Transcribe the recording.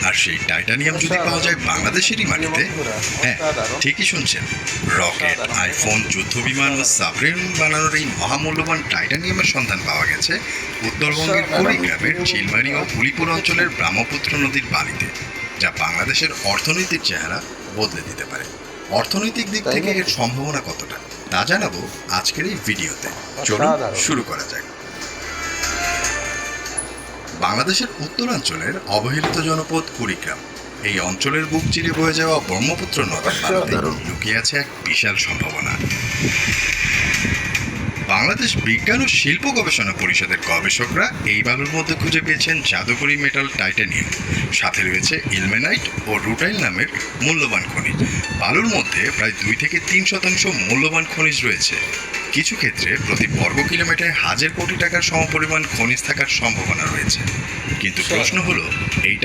আর সেই টাইটানিয়াম যদি পাওয়া যায় বাংলাদেশেরই মাটিতে, হ্যাঁ ঠিকই শুনছেন, রকেট, আইফোন, যুদ্ধবিমান ও সাবমেরিন বানানোর এই মহামূল্যবান টাইটানিয়ামের সন্ধান পাওয়া গেছে উত্তরবঙ্গের কুড়িগ্রামের চিলমারি ও উলিপুর অঞ্চলের ব্রহ্মপুত্র নদীর বালিতে, যা বাংলাদেশের অর্থনৈতিক চেহারা বদলে দিতে পারে। অর্থনৈতিক দিক থেকে এর সম্ভাবনা কতটা তা জানাবো আজকের এই ভিডিওতে। চলুন শুরু করা যাক। বাংলাদেশের উত্তরাঞ্চলের অবহেলিত জনপদ কুড়িগ্রাম, এই অঞ্চলের বুক চিরে বয়ে যাওয়া ব্রহ্মপুত্র নদীর বালিতে লুকিয়ে আছে এক বিশাল সম্ভাবনা। বাংলাদেশ বিজ্ঞান ও শিল্প গবেষণা পরিষদের গবেষকরা এই বালুর মধ্যে খুঁজে পেয়েছেন জাদুকরি মেটাল টাইটানিয়াম, সাথে রয়েছে ইলমেনাইট ও রুটাইল নামের মূল্যবান খনিজ। বালুর মধ্যে প্রায় 2 থেকে 3% মূল্যবান খনিজ রয়েছে। কিছু ক্ষেত্রে প্রতি বর্গ কিলোমিটারে হাজার কোটি টাকার সমপরিমাণ খনিজ থাকার সম্ভাবনা রয়েছে। কিন্তু প্রশ্ন হলো, এই